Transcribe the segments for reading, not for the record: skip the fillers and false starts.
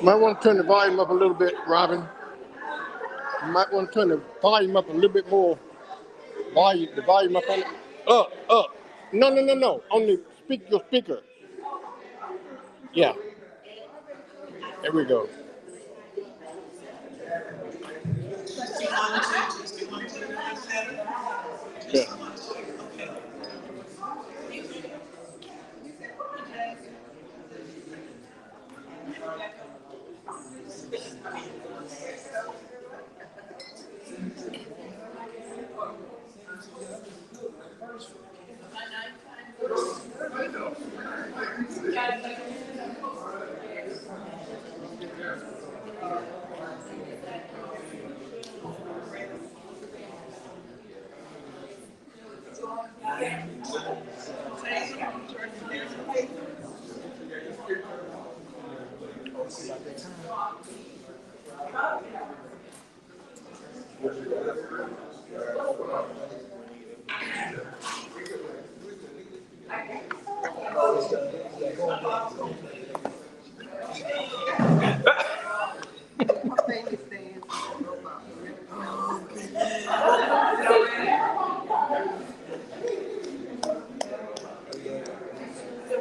Might want to turn the volume up a little bit, Robin. You might want to turn the volume up a little bit more. The volume up on it. Up. No, no, no, no. On the your speaker. Yeah. There we go. Yeah.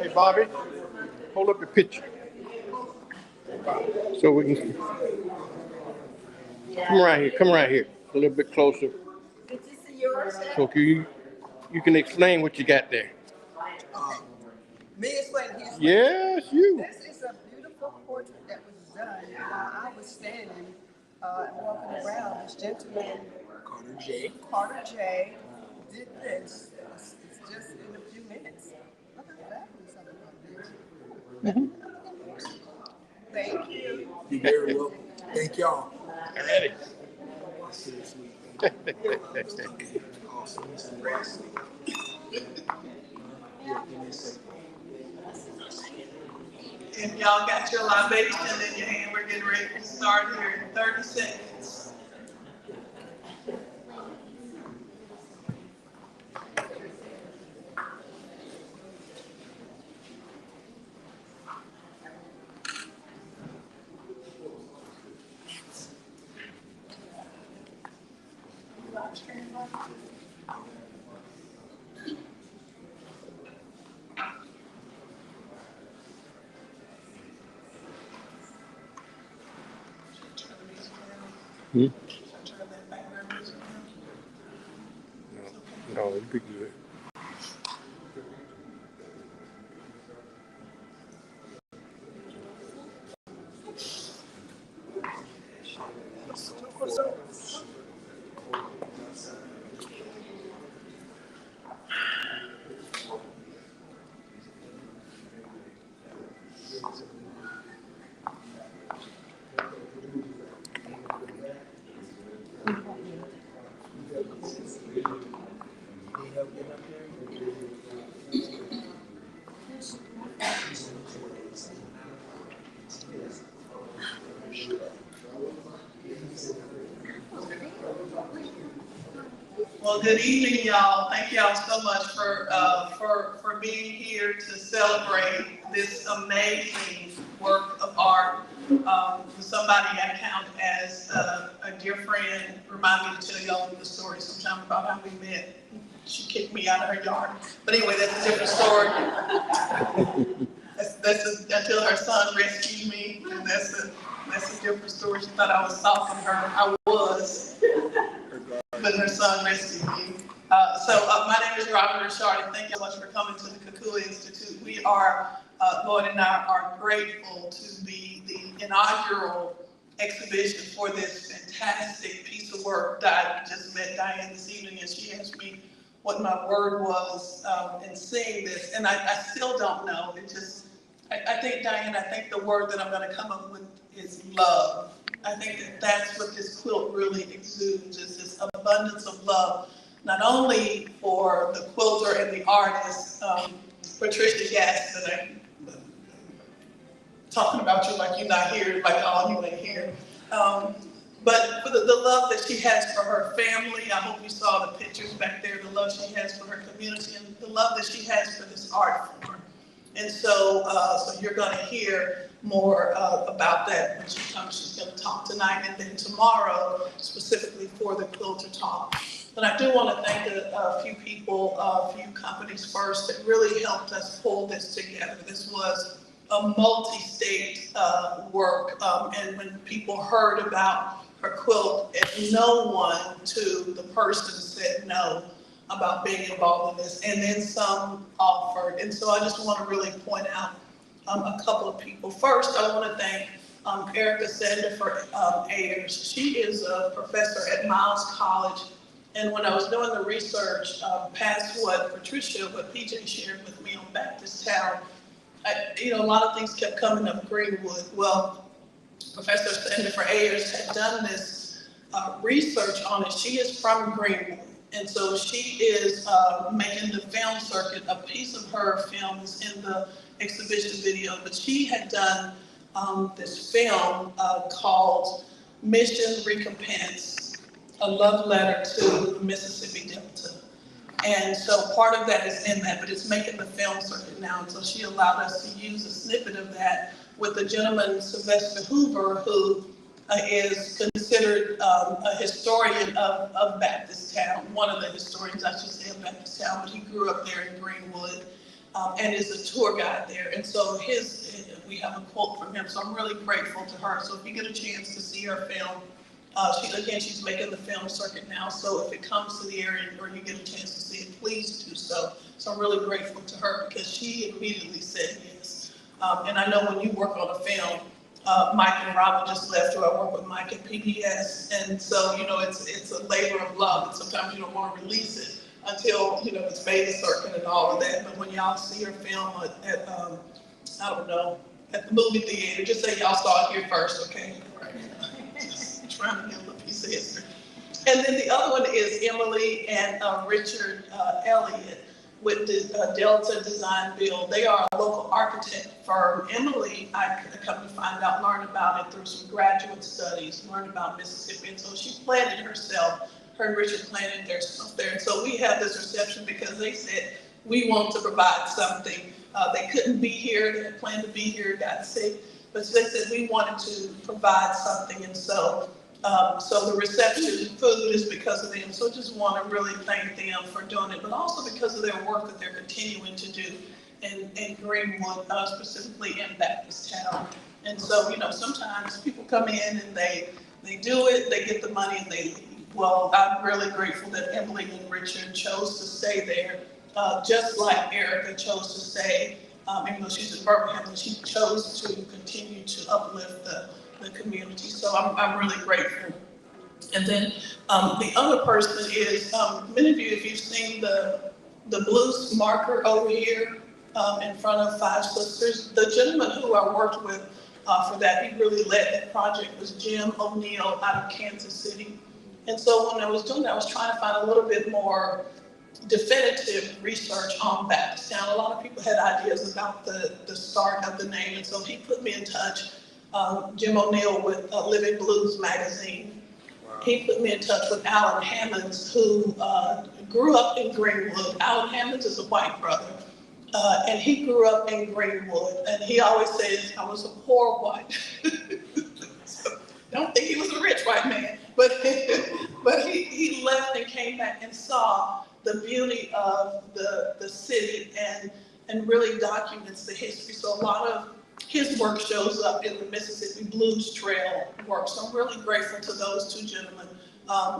Hey, Bobby, hold up the picture so we can come around here. Come around here a little bit closer. So you can explain what you got there. Me explain his. Yes, you. This is a beautiful portrait that was done while I was standing and walking around. This gentleman, Carter J, did this. It's just in a few minutes. Look how fabulous I look. Thank you. You're very welcome. Thank y'all. All ready. Awesome. If y'all got your libation in your hand, we're getting ready to start here in 30 seconds. Hmm? No, it'd be good. Well, good evening, y'all. Thank y'all so much for being here to celebrate this amazing work of art. Somebody I count as a dear friend remind me to tell y'all the story sometime about how we met. She kicked me out of her yard. But anyway, that's a different story. Until her son rescued me, and that's a different story. She thought I was stalking her. I was. But her son rescued me. My name is Robin Richard, and thank you so much for coming to the Kukua Institute. We are, Lloyd and I are grateful to be the inaugural exhibition for this fantastic piece of work. I just met Diane this evening, and she asked me what my word was in seeing this, and I still don't know. I think, Diane, I think the word that I'm going to come up with is love. I think that's what this quilt really exudes, is this abundance of love, not only for the quilter and the artist, Patricia Gaston, talking about you like you're not here, like all you ain't here, but for the love that she has for her family. I hope you saw the pictures back there, the love she has for her community, and the love that she has for this art form. And so you're going to hear more about that when she comes. She's going to talk tonight and then tomorrow specifically for the Quilter Talk. But I do want to thank a few people, a few companies first that really helped us pull this together. This was a multi-state work, and when people heard about her quilt, and no one to the person said no about being involved in this, and then some offered. And so I just want to really point out a couple of people. First, I want to thank Erica Sandifer Ayers. She is a professor at Miles College. And when I was doing the research past what PJ shared with me on Baptist Town, a lot of things kept coming up Greenwood. Well, Professor Sandifer Ayers had done this research on it. She is from Greenwood. And so she is making the film circuit. A piece of her film is in the exhibition video, but she had done this film called Mission Recompense, a love letter to the Mississippi Delta. And so part of that is in that, but it's making the film circuit now. And so she allowed us to use a snippet of that with the gentleman, Sylvester Hoover, who is considered a historian of Baptist Town, one of the historians, I should say, of Baptist Town, but he grew up there in Greenwood and is a tour guide there. And so we have a quote from him, so I'm really grateful to her. So if you get a chance to see her film, she's making the film circuit now, so if it comes to the area or you get a chance to see it, please do so. So I'm really grateful to her because she immediately said yes. And I know when you work on a film, Mike and Robin just left, who I work with Mike at PBS, and so it's a labor of love, and sometimes you don't want to release it until it's made a circuit and all of that. But when y'all see her film at I don't know, at the movie theater, just say y'all saw it here first, okay? Right. Just trying to get a little piece of history. And then the other one is Emily and Richard Elliott with the Delta Design Build. They are a local architect firm. Emily, I come to find out, learned about it through some graduate studies, learned about Mississippi, and so she planted herself. Her and Richard planted their stuff there. And so we have this reception because they said, we want to provide something. They couldn't be here, they had planned to be here, got sick, but they said we wanted to provide something. And so the reception food is because of them. So just want to really thank them for doing it, but also because of their work that they're continuing to do in Greenwood, specifically in Baptist Town. And so, sometimes people come in and they do it, they get the money and they leave. Well, I'm really grateful that Emily and Richard chose to stay there, just like Erica chose to stay, even though she's in Birmingham, and she chose to continue to uplift the community. So I'm really grateful. And then the other person is, many of you, if you've seen the blue marker over here in front of Five Sisters, the gentleman who I worked with for that, he really led that project, was Jim O'Neill out of Kansas City. And so when I was doing that, I was trying to find a little bit more definitive research on Baptist Town. A lot of people had ideas about the start of the name, and so he put me in touch, Jim O'Neill with Living Blues magazine. Wow. He put me in touch with Alan Hammonds, who grew up in Greenwood. Alan Hammonds is a white brother, and he grew up in Greenwood, and he always says, I was a poor white. So, don't think he was a rich white man, but he left and came back and saw the beauty of the city and really documents the history. So a lot of his work shows up in the Mississippi Blues Trail work. So I'm really grateful to those two gentlemen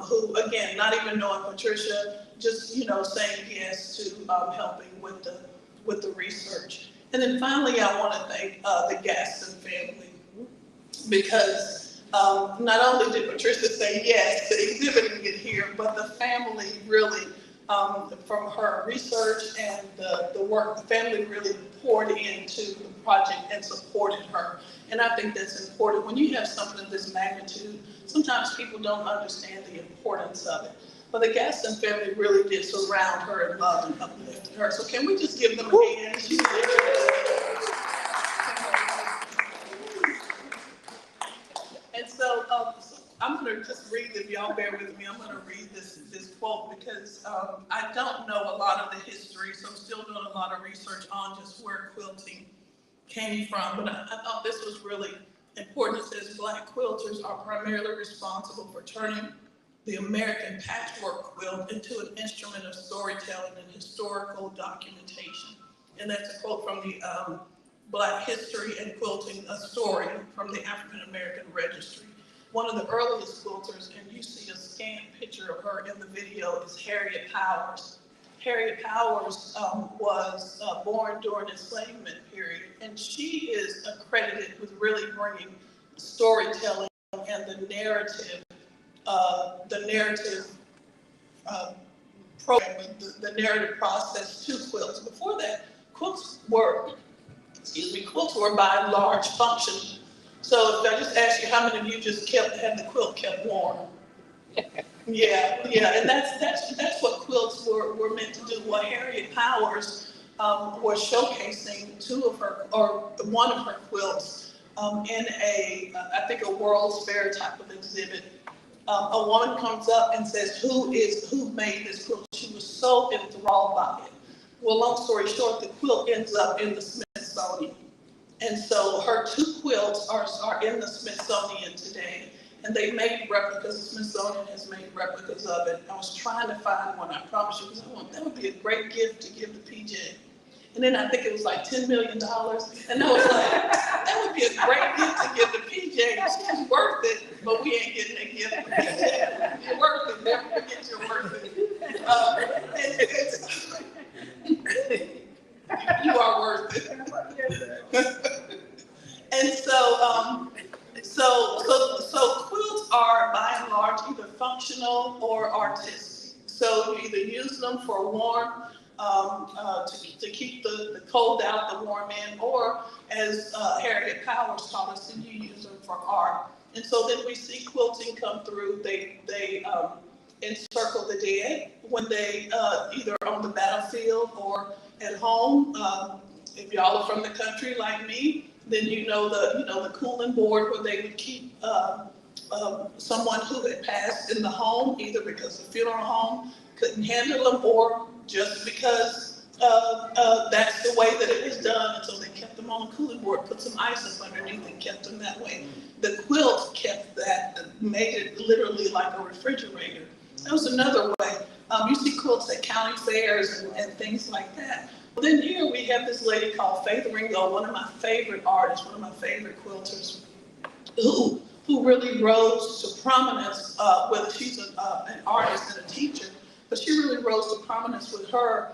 who, again, not even knowing Patricia, just saying yes to helping with the research. And then finally, I want to thank the Gaston family, because not only did Patricia say yes to exhibiting it here, but the family really, from her research and the work, the family really poured into the project and supported her. And I think that's important. When you have something of this magnitude, sometimes people don't understand the importance of it. But the Gaston family really did surround her and love and uplifted her. So can we just give them a hand? And so I'm going to just read, if y'all bear with me, I'm going to read this quote because I don't know a lot of the history, so I'm still doing a lot of research on just where quilting came from, but I thought this was really important. It says Black quilters are primarily responsible for turning the American patchwork quilt into an instrument of storytelling and historical documentation. And that's a quote from the Black History and Quilting, a story from the African American Registry. One of the earliest quilters, and you see a scanned picture of her in the video, is Harriet Powers. Harriet Powers was born during the enslavement period, and she is accredited with really bringing storytelling and the narrative program, the narrative process to quilts. Before that, quilts were by and large functional. So if I just ask you, how many of you just had the quilt kept warm? Yeah, and that's what quilts were meant to do. What Harriet Powers was showcasing one of her quilts in I think a World's Fair type of exhibit. A woman comes up and says, who made this quilt? She was so enthralled by it. Well, long story short, the quilt ends up in the Smithsonian. And so her two quilts are in the Smithsonian today. And they made replicas. The Smithsonian has made replicas of it. I was trying to find one, I promise you, because that would be a great gift to give to PJ. And then I think it was like $10 million. And I was like, that would be a great gift to give to PJ. She's worth it, but we ain't getting that gift from PJ. You're worth it. Never forget you're worth it. You are worth it. And so quilts are by and large either functional or artistic. So you either use them for warmth, to keep the cold out, the warm in, or as Harriet Powers taught us, you use them for art. And so then we see quilting come through. They encircle the dead when they either on the battlefield or at home. If y'all are from the country like me, then you know the cooling board where they would keep someone who had passed in the home, either because the funeral home couldn't handle them or just because that's the way that it was done. And so they kept them on a cooling board, put some ice up underneath and kept them that way. The quilt kept that, made it literally like a refrigerator. That was another way. You see quilts at county fairs and things like that. Well, then here we have this lady called Faith Ringo, one of my favorite artists, one of my favorite quilters, who really rose to prominence, whether she's an artist and a teacher, but she really rose to prominence with her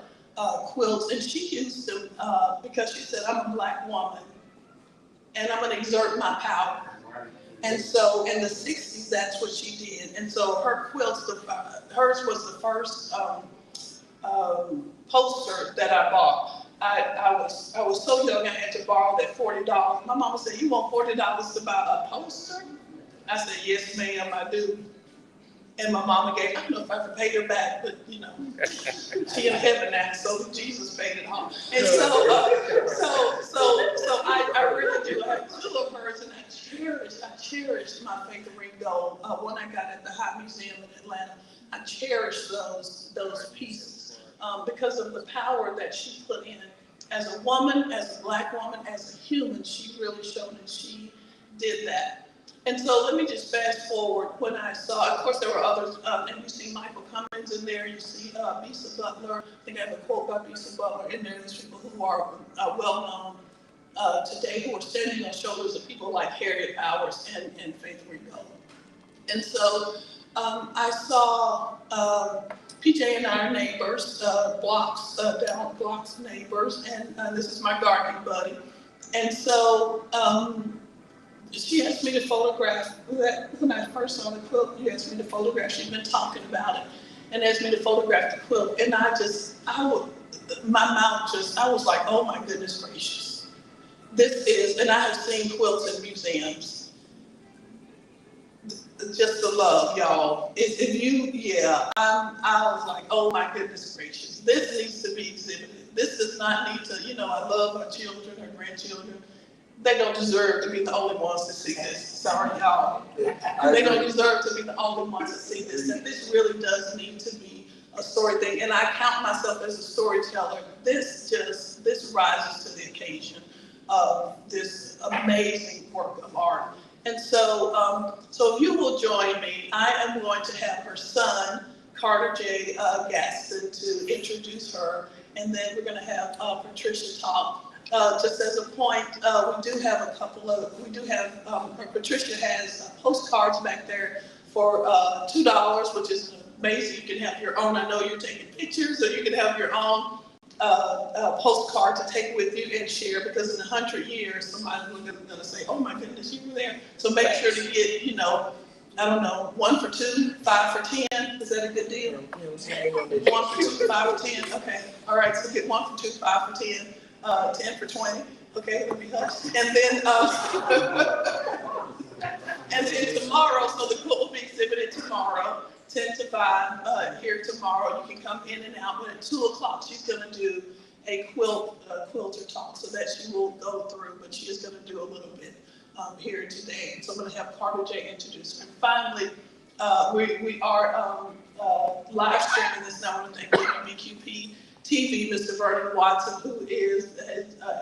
quilts, and she used them because she said, I'm a Black woman, and I'm going to exert my power. And so in the 60s, that's what she did. And so her quilts, hers was the first poster that I bought. I was so young, I had to borrow that $40. My mama said, you want $40 to buy a poster? I said, yes, ma'am, I do. And my mama gave, I don't know if I could pay her back, but she in heaven now, so Jesus paid it off. And so I really do. I have two of hers, and I cherish my Faith Ringo. One I got at the Hot Museum in Atlanta. I cherish those pieces because of the power that she put in. As a woman, as a Black woman, as a human, she really showed that she did that. And so let me just fast forward when I saw, of course there were others, and you see Michael Cummings in there, you see Bisa Butler. I think I have a quote by Bisa Butler in there. There's people who are well known today who are standing on shoulders of people like Harriet Powers and Faith Ringo. And so I saw PJ and I are neighbors, down blocks neighbors, and this is my gardening buddy. And so she asked me to photograph that. When I first saw the quilt, she asked me to photograph. She'd been talking about it and asked me to photograph the quilt. And I was like, oh my goodness gracious. This is, and I have seen quilts in museums. Just the love, y'all. I was like, oh my goodness gracious. This needs to be exhibited. This does not need to, I love our children, our grandchildren. They don't deserve to be the only ones to see this. Sorry, y'all. They don't deserve to be the only ones to see this. And this really does need to be a story thing. And I count myself as a storyteller. This rises to the occasion. of this amazing work of art. And so, so if you will join me, I am going to have her son, Carter J. Gaston, to introduce her, and then we're going to have Patricia talk. Just as a point, we do have a couple of, Patricia has postcards back there for $2, which is amazing. You can have your own, I know you're taking pictures, or you can have your own postcard to take with you and share, because in 100 years, somebody's going to say, oh my goodness, you were there. So make sure to get, you know, I don't know, 1 for 2, 5 for 10. Is that a good deal? 1 for 2, 5 for 10. Okay. All right. So get 1 for 2, 5 for 10, 10 for 20. Okay. Let me hush. And then, and then tomorrow, so the quilt will be exhibited tomorrow, 10 to 5 here tomorrow. You can come in and out. But at 2 o'clock, she's going to do a quilter talk, so that she will go through, but she is going to do a little bit here today. So I'm going to have Carter J introduce her. And finally, we are live streaming this now. I want to thank WBQP TV, Mr. Vernon Watson, who is,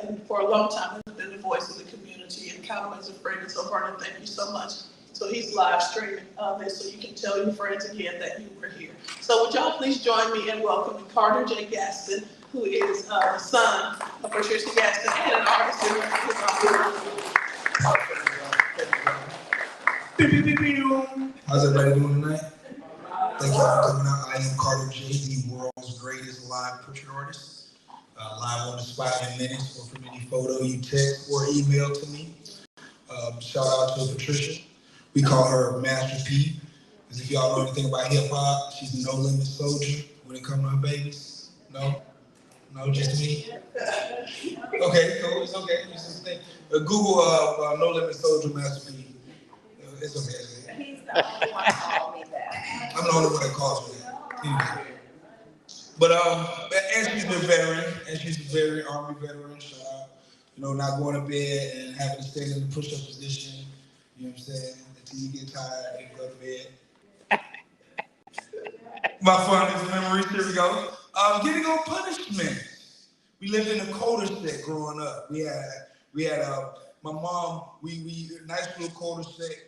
and for a long time, has been the voice of the community and kind of as a friend. And so, Vernon, thank you so much. So he's live streaming this, so you can tell your friends again that you were here. So would y'all please join me in welcoming Carter J. Gaston, who is the son of Patricia Gaston and an artist in his own. How's everybody doing tonight? Thank you for coming out. I am Carter J, the world's greatest live portrait artist. Live on the spot in minutes, or from any photo you text or email to me. Shout out to Patricia. We call her Master P, because if y'all know anything about hip hop, she's a no limit soldier when it comes to her babies. No? No, just me? Okay, cool, it's okay. It's just a thing. Google No Limit Soldier Master P. It's okay. He's the only one that called me that. I'm the only one that calls me that. Anyway. But and she's a veteran, and she's a very Army veteran. So, you know, not going to bed and having to stay in the push-up position. You know what I'm saying? Until you get tired and go to bed. My fondest memories. Here we go. Getting on punishment. We lived in a cul-de-sac growing up. We had my mom. We nice little cul-de-sac.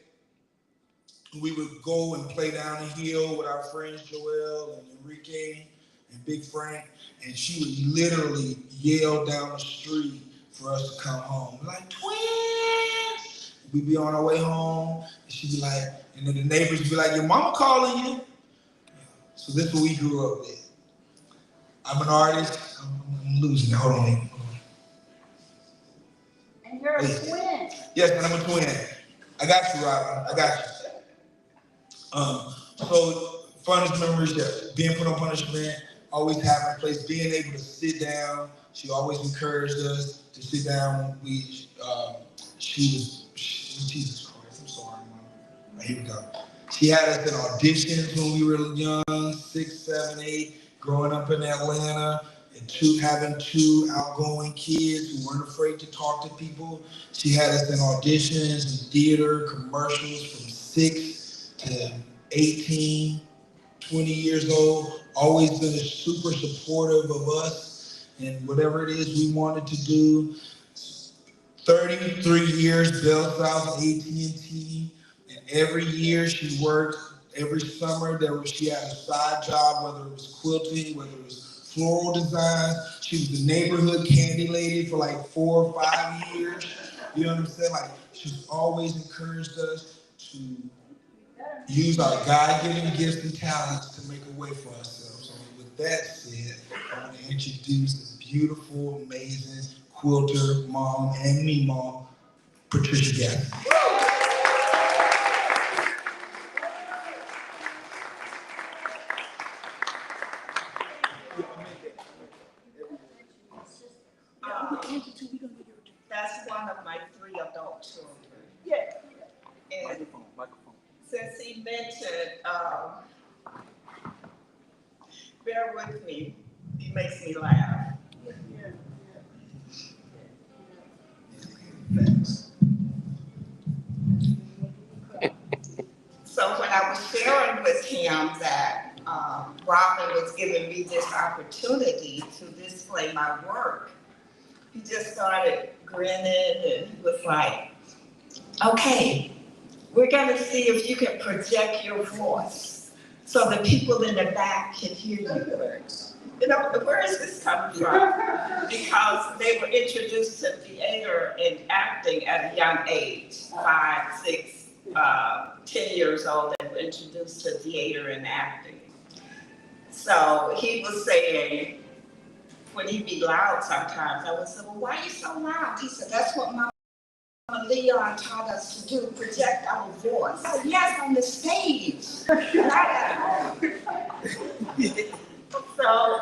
We would go and play down the hill with our friends Joel and Enrique and Big Frank, and she would literally yell down the street for us to come home. Like, twins! We'd be on our way home, and she'd be like, and then the neighbors would be like, your mama calling you. So this is what we grew up with. I'm an artist. I'm losing it. Hold on. And you're a twin. Yes, and I'm a twin. I got you, Robin. I got you. So funnest memories, yeah, being put on punishment, always having a place, being able to sit down. She always encouraged us to sit down. Jesus Christ, I'm sorry, Mom. Here we go. She had us in auditions when we were young, 6, 7, 8, growing up in Atlanta, and having 2 outgoing kids who weren't afraid to talk to people. She had us in auditions and theater, commercials from 6 to 18, 20 years old, always been super supportive of us and whatever it is we wanted to do. 33 years, Bell South, AT&T, and every year she worked. Every summer she had a side job, whether it was quilting, whether it was floral design. She was the neighborhood candy lady for like 4 or 5 years. You know what I'm saying? Like, she's always encouraged us to use our God-given gifts and talents to make a way for ourselves. So with that said, I want to introduce this beautiful, amazing quilter mom and me mom, Patricia Gaston. That's one of my 3 adult children. Yeah. And since he mentioned, bear with me, he makes me laugh. So when I was sharing with him that Robin was giving me this opportunity to display my work, he just started grinning and was like, okay, we're gonna see if you can project your voice so the people in the back can hear you. You know, where is this coming from? Because they were introduced to theater and acting at a young age, 5, 6, 10 years old, they were introduced to theater and acting. So he was saying, when he'd be loud sometimes, I would say, well, why are you so loud? He said, that's what Mama Leon taught us to do, project our voice. I said, yes, on the stage, not at home. So,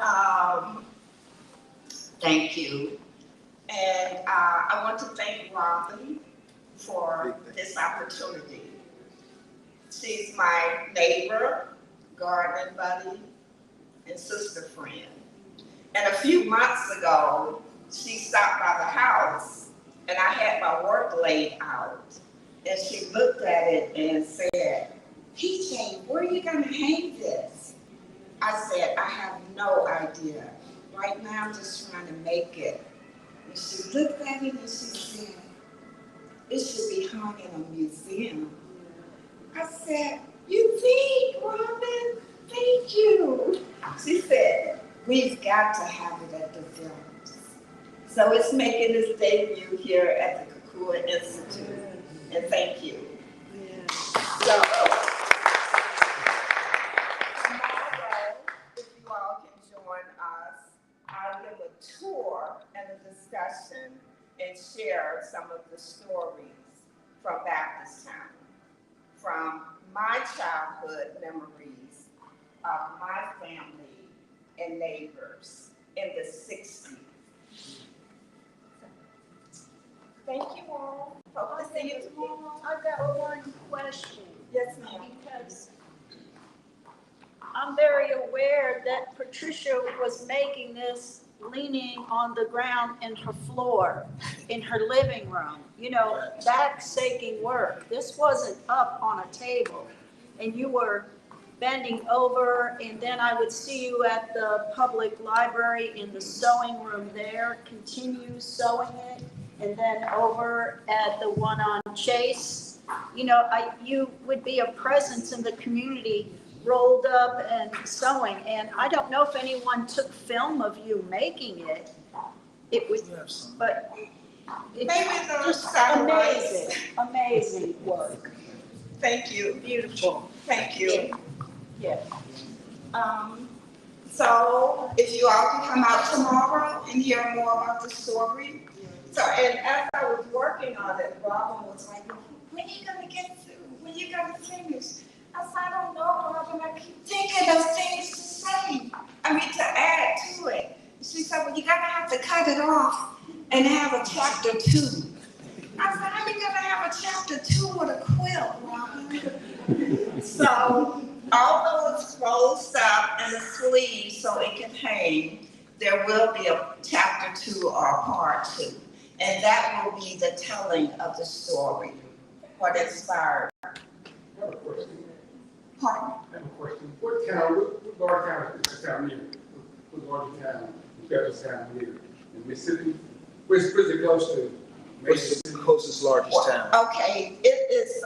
thank you. And I want to thank Robin for this opportunity. She's my neighbor, garden buddy, and sister friend. And a few months ago, she stopped by the house, and I had my work laid out. And she looked at it and said, PJ, where are you going to hang this? I said, I have no idea. Right now, I'm just trying to make it. And she looked at it and she said, it should be hung in a museum. I said, you think, Robin? Thank you. She said, we've got to have it at the village. So it's making its debut here at the Kukua Institute. And thank you. Yeah. So, tomorrow, if you all can join us, I'll give a tour and a discussion and share some of the stories from Baptisttown, from my childhood memories of my family and neighbors in the 60s. Thank you all. Hope to see you tomorrow. I've got one question. Yes, ma'am. Because I'm very aware that Patricia was making this leaning on the ground in her floor, in her living room. You know, backsaking work. This wasn't up on a table. And you were bending over, and then I would see you at the public library in the sewing room there, continue sewing it, and then over at the one on Chase. You know, you would be a presence in the community, rolled up and sewing, and I don't know if anyone took film of you making it. It was, but Maybe it's the just satellites. amazing work. Thank you. Beautiful. Thank you. Yeah. So if you all can come out tomorrow and hear more about the story. So, and as I was working on it, Robin was like, when are you gonna get through? When are you gonna finish? I said, I don't know, Robin. I keep thinking of things to say. I mean, to add to it. She said, well, you're gonna have to cut it off and have a chapter 2. I said, how are you gonna have a chapter 2 with a quilt, Robin? So, although it's closed up and a sleeve so it can hang, there will be a chapter 2 or a part 2. And that will be the telling of the story, what inspired. I have a question. Pardon? I have a question. What town, what large town is this town near? What large town, Bevis town near? In Mississippi? Where's it close to? What's the closest largest town? Okay, it is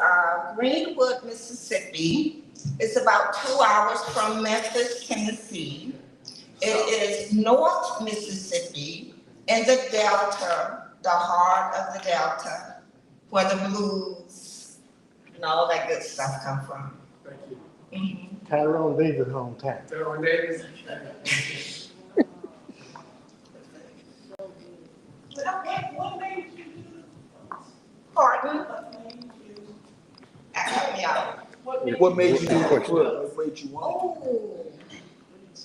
Greenwood, Mississippi. It's about 2 hours from Memphis, Tennessee. It is North Mississippi in the Delta, the heart of the Delta, where the blues and all that good stuff come from. Thank you. Mm-hmm. Tyrone Davis' hometown. There are neighbors. What made you do? Pardon? Help me out. What made you do the quilt? What made you want it?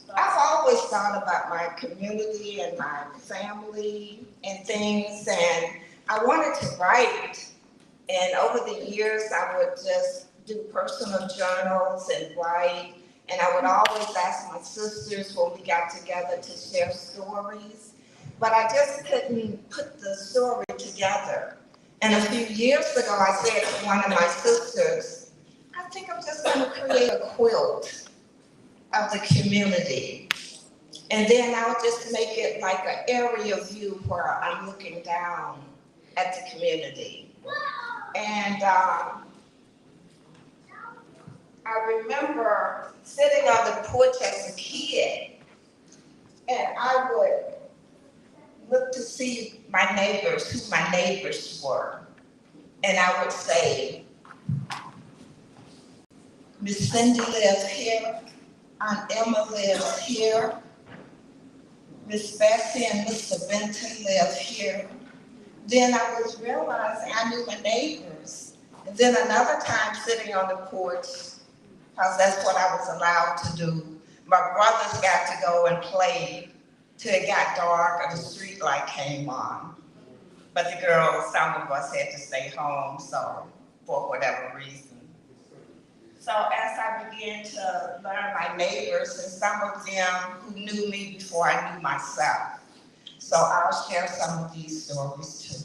Oh, I've always thought about my community and my family and things, and I wanted to write. And over the years, I would just do personal journals and write. And I would always ask my sisters when we got together to share stories. But I just couldn't put the story together. And a few years ago, I said to one of my sisters, I think I'm just going to create a quilt of the community. And then I'll just make it like an area view where I'm looking down at the community. And I remember sitting on the porch as a kid, and I would look to see my neighbors, who my neighbors were. And I would say, Miss Cindy lives here, Aunt Emma lives here, Miss Bessie and Mr. Benton live here. Then I was realizing I knew my neighbors. And then another time sitting on the porch, because that's what I was allowed to do. My brothers got to go and play till it got dark or the street light came on. But the girls, some of us had to stay home, so for whatever reason. So as I began to learn my neighbors, and some of them who knew me before I knew myself. So I'll share some of these stories too.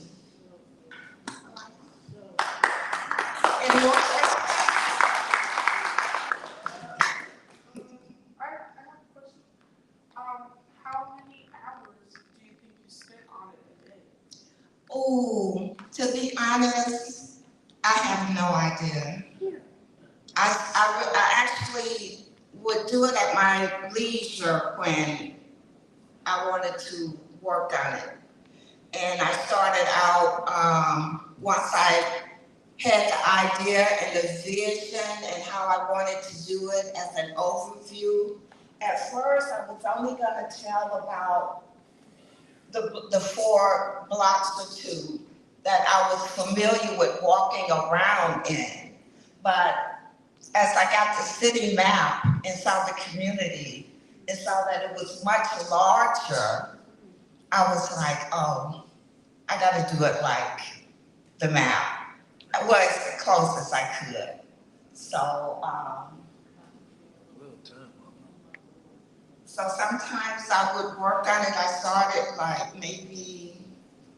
And more How many hours do you think you spent on it a day? Oh, to be honest, I have no idea. I actually would do it at my leisure when I wanted to work on it. And I started out, once I had the idea and the vision and how I wanted to do it as an overview. At first, I was only gonna tell about the 4 blocks or 2 that I was familiar with walking around in. But as I got the city map and saw the community and saw that it was much larger, I was like, oh, I gotta do it like the map. Well, as close as I could. So, so sometimes I would work on it. I started like maybe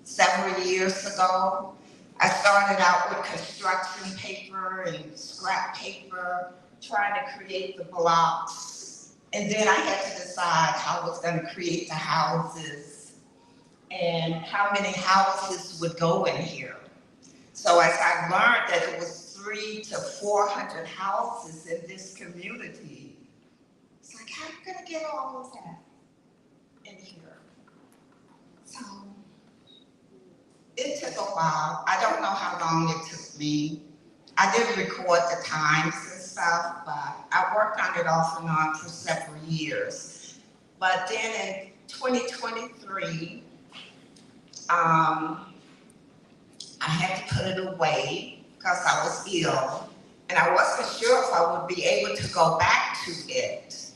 several years ago. I started out with construction paper and scrap paper, trying to create the blocks. And then I had to decide how I was gonna create the houses and how many houses would go in here. So as I learned that it was 300 to 400 houses in this community, it's like, how are you gonna get all of that in here? So it took a while. I don't know how long it took me. I didn't record the times and stuff, but I worked on it off and on for several years. But then in 2023, I had to put it away because I was ill, and I wasn't sure if I would be able to go back to it.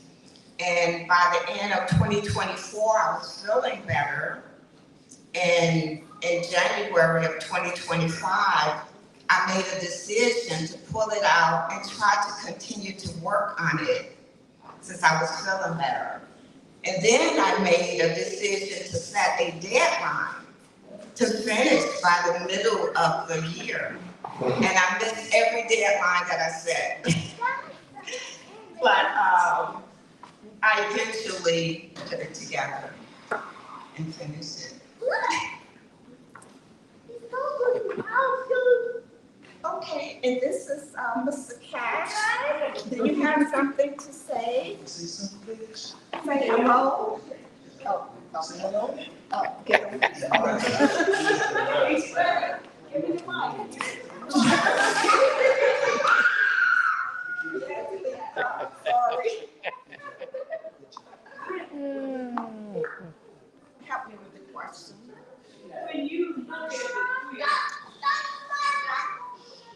And by the end of 2024, I was feeling better. And in January of 2025, I made a decision to pull it out and try to continue to work on it since I was feeling better. And then I made a decision to set a deadline to finish by the middle of the year. And I missed every deadline that I set. But I eventually put it together and finished it. Okay, and this is Mr. Cash. Do you have something to say? Say hello. Oh, hello. Oh, get him. Give me the mic. Sorry. Help me with the question. When you look at the quilt,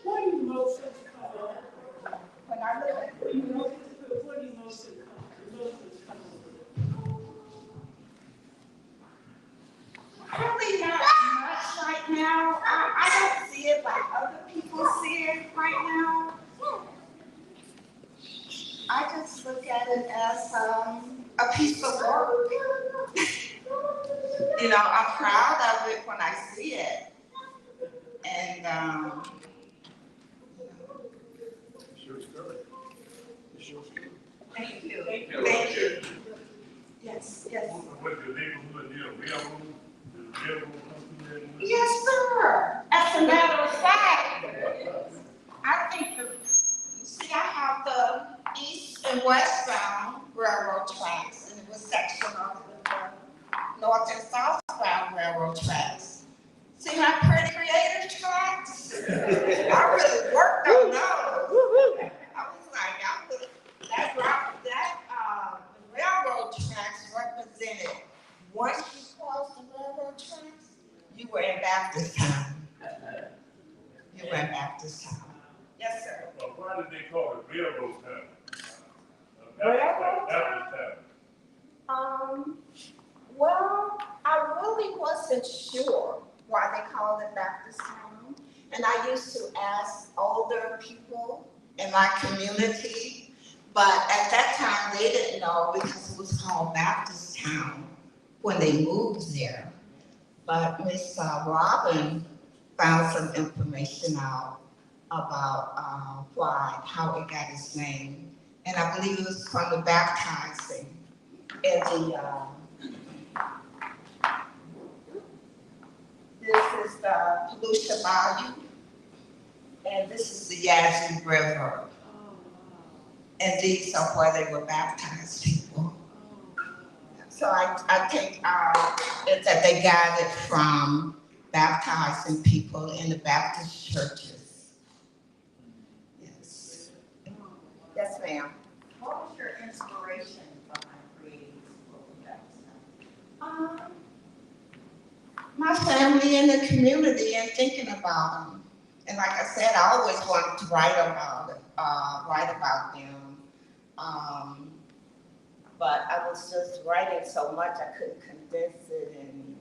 what are you most comfortable? When I look at When you look at the quilt, what are you most comfortable? Really not much right now. I don't see it like other people see it right now. I just look at it as a piece of work. You know, I'm proud of it when I see it. And thank you. Thank you. Yes, yes. What the neighborhood, railroad, the railroad company? Yes, sir. as a matter of fact, I think I have the east and westbound railroad tracks, and it was section of the north and southbound railroad tracks. See my pretty creative tracks? I really worked on those. I was like, the railroad tracks represented, once you crossed the railroad tracks, you were in Baptist town. You were in Baptist town. Yes, sir. Well, why did they call it railroad town? Railroad Baptist town. Well, I really wasn't sure why they called it Baptist town. And I used to ask older people in my community, but at that time they didn't know because it was called Baptist town when they moved there. But Miss Robin found some information out about how it got its name. And I believe it was from the baptizing in the, this is the Volusia Bayou, and this is the Yazoo River. And these are where they were baptized people. So I think it's that they got it from baptizing people in the Baptist churches. Yes. Yes, ma'am. What was your inspiration behind creating this book? My family and the community and thinking about them. And like I said, I always wanted to write about them. But I was just writing so much I couldn't condense it, and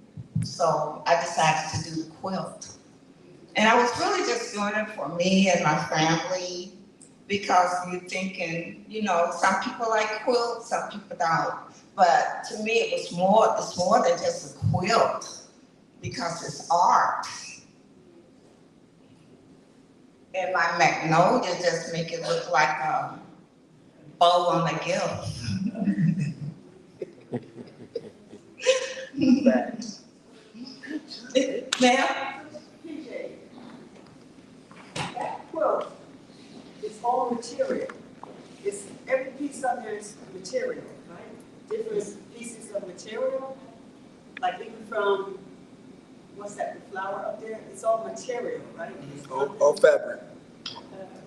so I decided to do the quilt. And I was really just doing it for me and my family, because you're thinking, some people like quilts, some people don't. But to me, it's more than just a quilt, because it's art. And my magnolia just make it look like a bow on a gift. Ma'am? PJ, that quilt is all material. It's every piece of there is material, right? Different pieces of material, like even from what's that? The flower up there. It's all material, right? All fabric.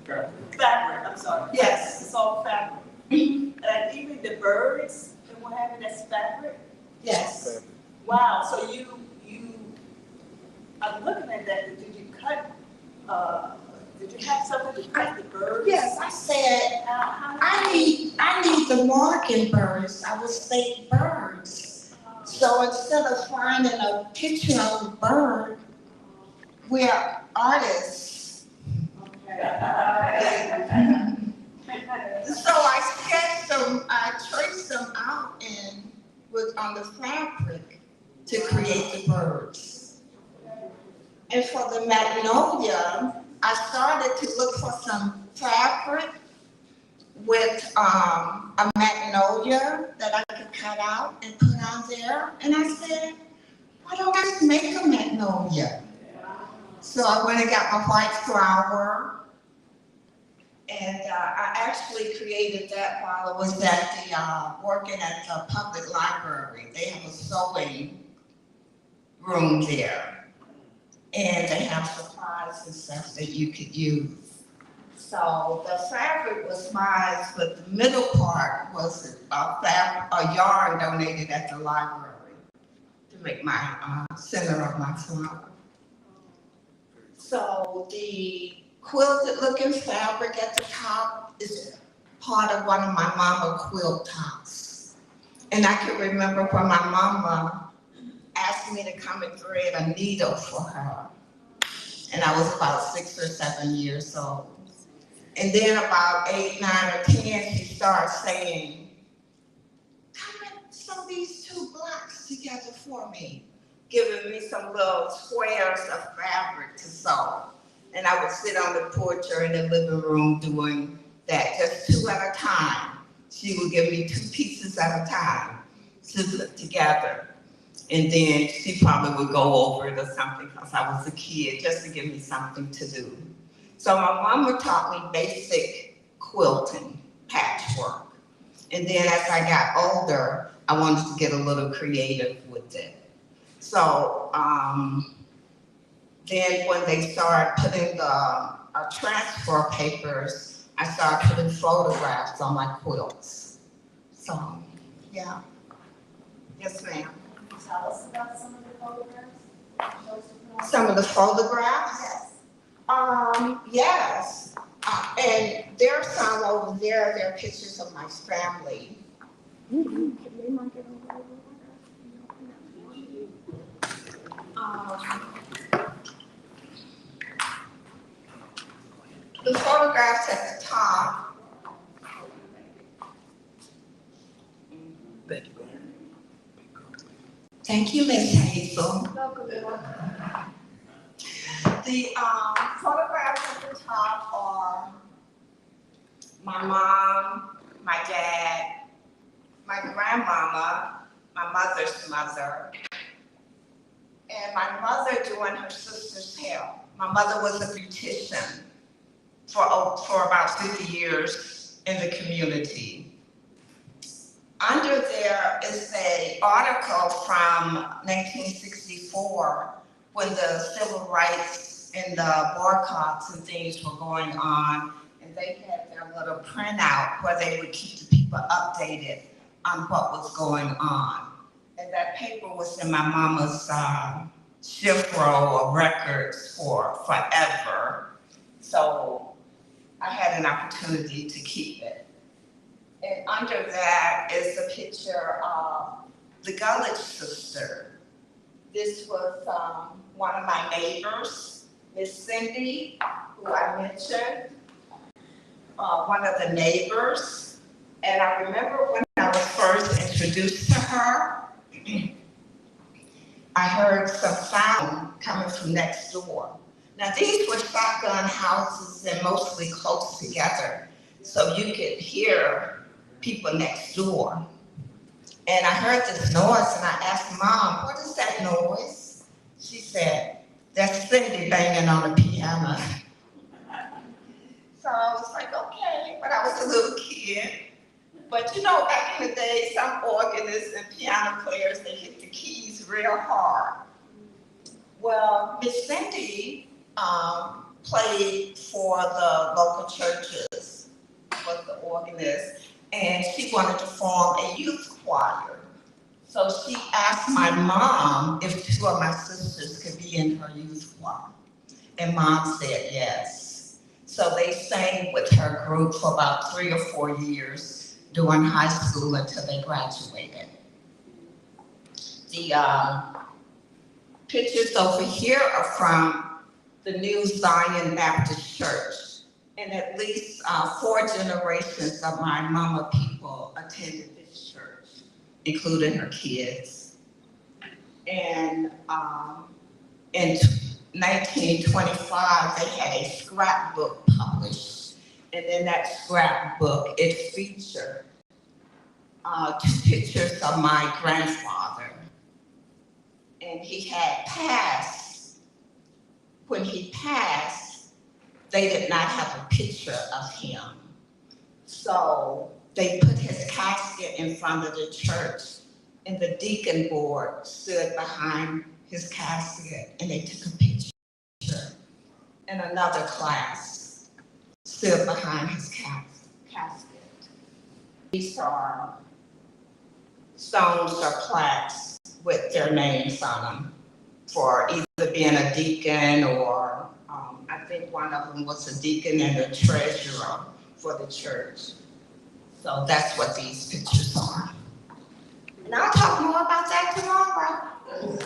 Fabric. I'm sorry. Yes. It's all fabric. And even the birds and what have you, that's fabric. Yes. Wow. So I'm looking at that. Did you cut? Did you have something to cut the birds? Yes, I said, I need the marking birds. I would say birds. So instead of finding a picture of a bird, we're artists. Okay. So I sketched them, I traced them out on the fabric to create the birds. And for the magnolia, I started to look for some fabric with a magnolia that I could cut out and put on there. And I said, why don't I just make a magnolia? So I went and got my white flower. And I actually created that while I was at working at the public library. They have a sewing room there. And they have supplies and stuff that you could use. So the fabric was mine, but the middle part was a yarn donated at the library to make my center of my flower. So the quilted looking fabric at the top is part of one of my mama quilt tops. And I can remember when my mama asked me to come and thread a needle for her. And I was about 6 or 7 years old. And then about 8, 9, or 10, she started saying, come and sew these 2 blocks together for me, giving me some little squares of fabric to sew. And I would sit on the porch or in the living room doing that, just 2 at a time. She would give me 2 pieces at a time to put together. And then she probably would go over it or something because I was a kid, just to give me something to do. So my mama taught me basic quilting, patchwork. And then as I got older, I wanted to get a little creative with it. So then when they started putting the transfer papers, I started putting photographs on my quilts. So, yeah. Yes, ma'am. Can you tell us about some of the photographs? Some of the photographs? Yes. Yes. And there's some over there, there are pictures of my family. The photographs at the top. Thank you, Miss Hazel. The photographs at the top are my mom, my dad, my grandmama, my mother's mother, and my mother doing her sister's hair. My mother was a beautician for about 50 years in the community. Under there is an article from 1964 when the civil rights and the boycotts and things were going on, and they had their little printout where they would keep the people updated on what was going on. And that paper was in my mama's shift row of records for forever. So I had an opportunity to keep it. And under that is a picture of the Gullich sister. This was one of my neighbors, Miss Cindy, who I mentioned, one of the neighbors. And I remember when I was first introduced to her, I heard some sound coming from next door. Now these were shotgun houses and mostly close together, so you could hear people next door. And I heard this noise and I asked Mom, what is that noise? She said, that's Cindy banging on the piano. So I was like, okay, but I was a little kid. But you know, back in the day, some organists and piano players, they hit the keys real hard. Well, Miss Cindy played for the local churches, was the organist, and she wanted to form a youth choir. So she asked my mom if two of my sisters could be in her youth choir. And Mom said yes. So they sang with her group for about 3 or 4 years during high school until they graduated. The pictures over here are from the New Zion Baptist Church. And at least 4 generations of my mama people attended this church, including her kids. And in 1925, they had a scrapbook published. And in that scrapbook, it featured 2 pictures of my grandfather. And he had passed. When he passed, they did not have a picture of him. So they put his casket in front of the church, and the deacon board stood behind his casket, and they took a picture. And another class stood behind his casket. These are stones or plaques with their names on them for either being a deacon or I think one of them was a deacon and a treasurer for the church. So that's what these pictures are. And I'll talk more about that tomorrow. Let's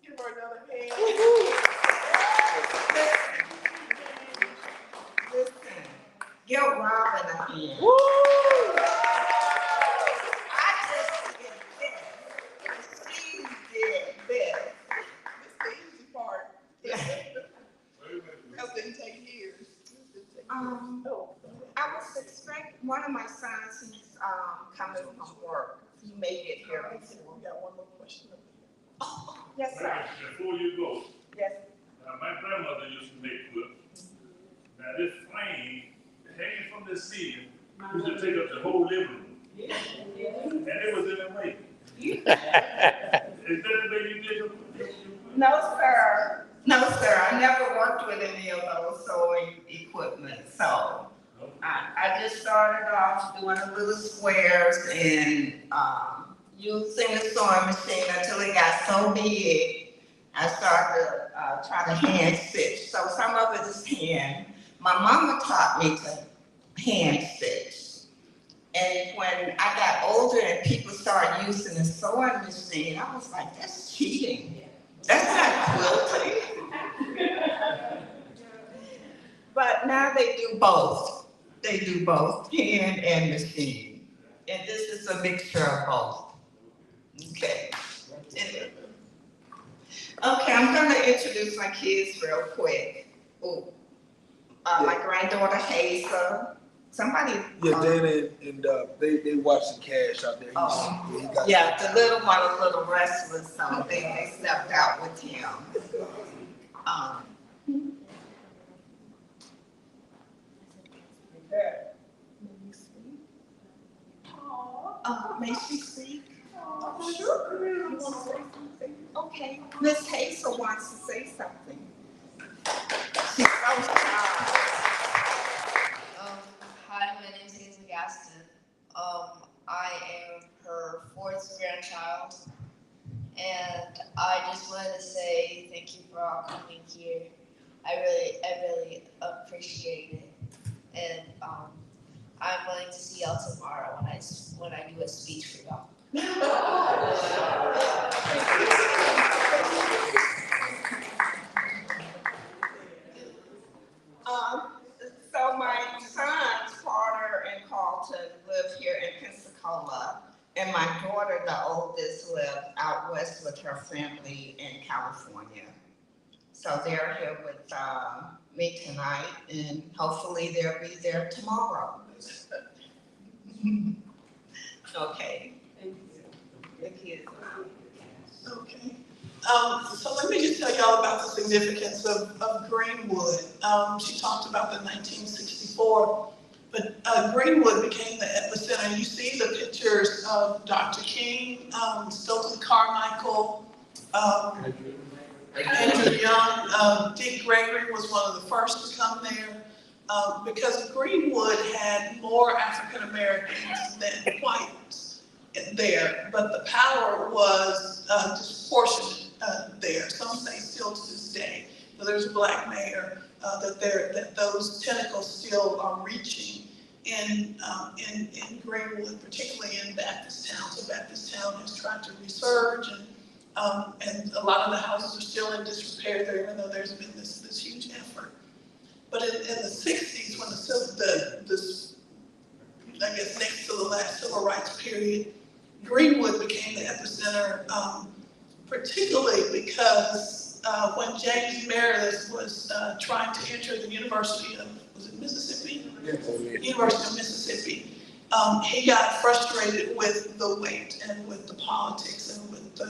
give her another hand. Listen, give Robin a hand. I just did this. She did this. This is the easy part. Yeah. one of my sons, he's coming from work. He made it here before. We got one more question. Oh, yes, sir. Before you go, Yes. my grandmother used to make quilts. Now this frame hanging from the ceiling used to take up the whole living room. And it was in the way. Is that the way you did it? No, sir. No, sir. I never worked with any of those sewing equipment. So I just started off doing the little squares and using the sewing machine until it got so big. I started to try to hand stitch. So some of it is hand. My mama taught me to hand stitch. And when I got older and people started using the sewing machine, I was like, that's cheating. That's not quilting. But now they do both. They do both, hand and machine. And this is a mixture of both. Okay. Okay, I'm going to introduce my kids real quick. Ooh. My granddaughter Hazel. Somebody. Yeah, Dana and they watched the Cash out there. Yeah, the little one a little restless, so they stepped out with him. May she speak? Sure. You want to say something? Okay. Miss Hazel wants to say something. She's so shy. Hi, my name is Hazel Gaston. I am her fourth grandchild, and I just wanted to say thank you for all coming here. I really appreciate it, and I'm willing to see y'all tomorrow when I do a speech for y'all. So my sons, Carter and Carlton, live here in Pensacola, and my daughter, the oldest, lives out west with her family in California. So they're here with me tonight, and hopefully they'll be there tomorrow. Okay. Thank you. Okay. So let me just tell y'all about the significance of Greenwood. She talked about the 1964, but Greenwood became the epicenter. You see the pictures of Dr. King, Stokely Carmichael, Andrew Young, Dick Gregory was one of the first to come there because Greenwood had more African Americans than whites there, but the power was disproportionate there. Some say still to this day. So there's a black mayor that those tentacles still are reaching in Greenwood, particularly in Baptist Town. So Baptist Town has tried to resurge, and a lot of the houses are still in disrepair there, even though there's been this huge effort. But in the 60s, when this I guess next to the last civil rights period, Greenwood became the epicenter, particularly because when James Meredith was trying to enter the University of, was it Mississippi? Yes. University of Mississippi. He got frustrated with the weight and with the politics and with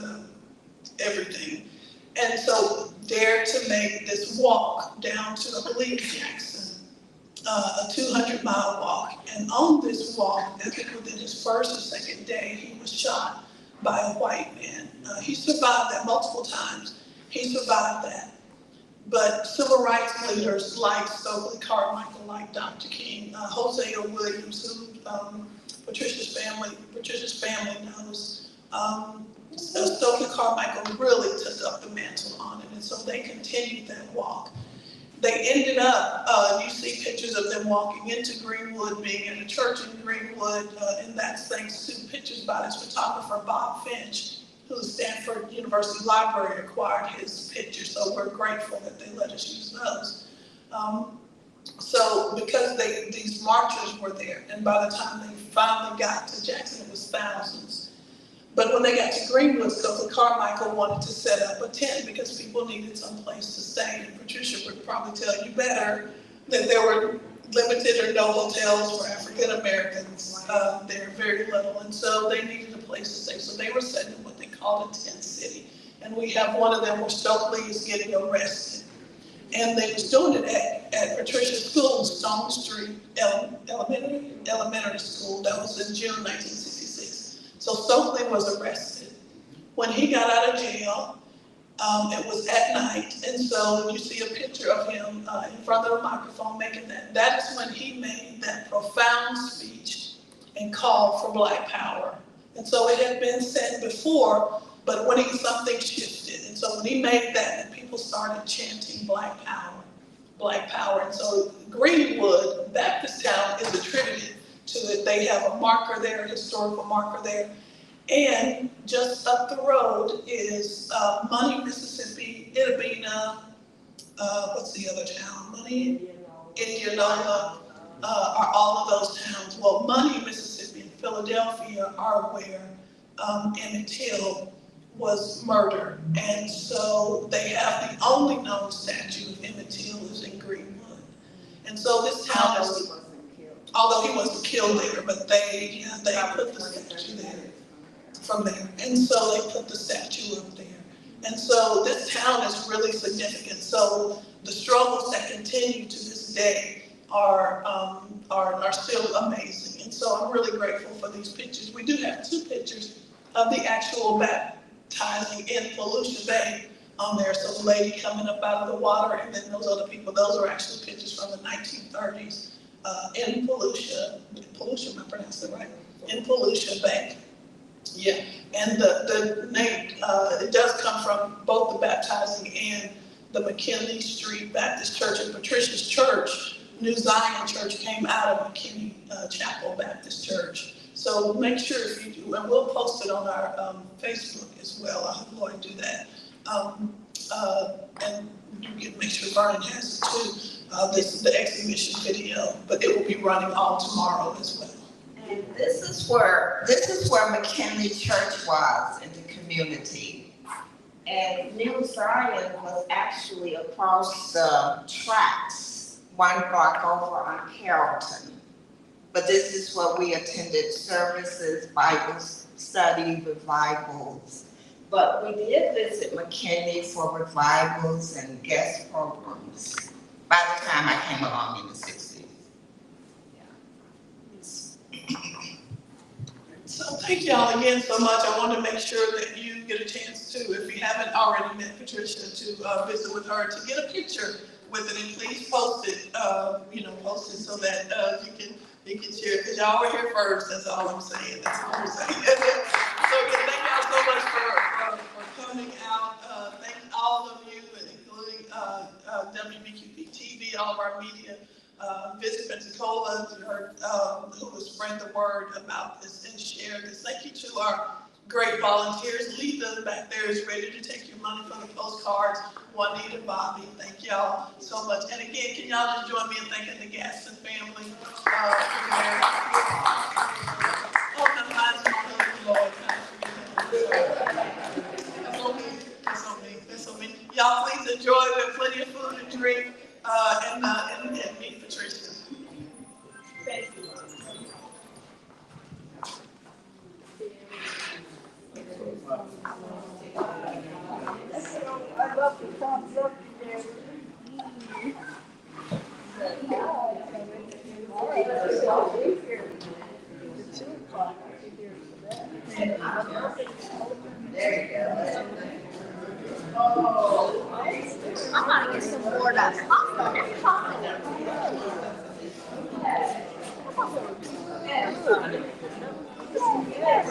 everything. And so dared to make this walk down to, I believe, Jackson, a 200-mile walk. And on this walk, I think within his first or second day, he was shot by a white man. He survived that multiple times. He survived that. But civil rights leaders like Stokely Carmichael, like Dr. King, Hosea Williams, who Patricia's family knows, Stokely Carmichael really took up the mantle on it, and so they continued that walk. They ended up, you see pictures of them walking into Greenwood, being in a church in Greenwood, and that's thanks to pictures by this photographer, Bob Finch, who the Stanford University Library acquired his pictures, so we're grateful that they let us use those. So because these marchers were there, and by the time they finally got to Jackson, it was thousands. But when they got to Greenwood, Stokely Carmichael wanted to set up a tent because people needed some place to stay. And Patricia would probably tell you better that there were limited or no hotels for African Americans. They're very little, and so they needed a place to stay. So they were set in what they called a tent city. And we have one of them where Stokely is getting arrested. And they was doing it at Patricia's School, Stone Street Elementary School. That was in June 1966. So Stokely was arrested. When he got out of jail, it was at night, and so when you see a picture of him in front of a microphone making that is when he made that profound speech and called for Black power. And so it had been said before, but when something shifted, and so when he made that, and people started chanting Black power, Black power. And so Greenwood, Baptist town, is attributed to it. They have a marker there, a historical marker there. And just up the road is Money, Mississippi, Itabena, what's the other town? Money, Indianola, are all of those towns. Well, Money, Mississippi, and Philadelphia are where Emmett Till was murdered. And so they have the only known statue of Emmett Till is in Greenwood. And so this town is, although he wasn't killed there, but they put the statue there. From there, and so they put the statue up there. And so this town is really significant. So the struggles that continue to this day are still amazing. And so I'm really grateful for these pictures. We do have 2 pictures of the actual baptizing in Volusia Bay on there. So the lady coming up out of the water, and then those other people, those are actually pictures from the 1930s in Volusia. Volusia, am I pronouncing it right? In Volusia Bay. Yeah, and the name, it does come from both the baptizing and the McKinley Street Baptist Church, and Patricia's Church, New Zion Church, came out of McKinney Chapel Baptist Church. So make sure if you do, and we'll post it on our Facebook as well. I'll have Lloyd do that. And you can make sure Vernon has it too. This is the exhibition video, but it will be running all tomorrow as well. And this is where McKinley Church was in the community. And New Zion was actually across the tracks, 1 block over on Carrollton. But this is where we attended services, Bible study, revivals. But we did visit McKinney for revivals and guest programs by the time I came along in the 60s. So thank y'all again so much. I want to make sure that you get a chance to, if you haven't already met Patricia, to visit with her, to get a picture with it, and please post it, post it so that you can share it, because y'all were here first. That's all I'm saying. That's all I'm saying. So again, thank y'all so much for coming out. Thank all of you, including WBQP TV, all of our media. Visit Pensacola, who will spread the word about this and share this. Thank you to our great volunteers. Lita back there is ready to take your money for the postcards. Juanita, Bobby, thank y'all so much. And again, can y'all just join me in thanking the Gaston family? Oh, the lines on Lord. That's on me. That's on me. Y'all please enjoy. We have plenty of food and drink. And meet Patricia. Thank you. I love the thumbs up there. There you go. I'm gonna get some more of that. Yes.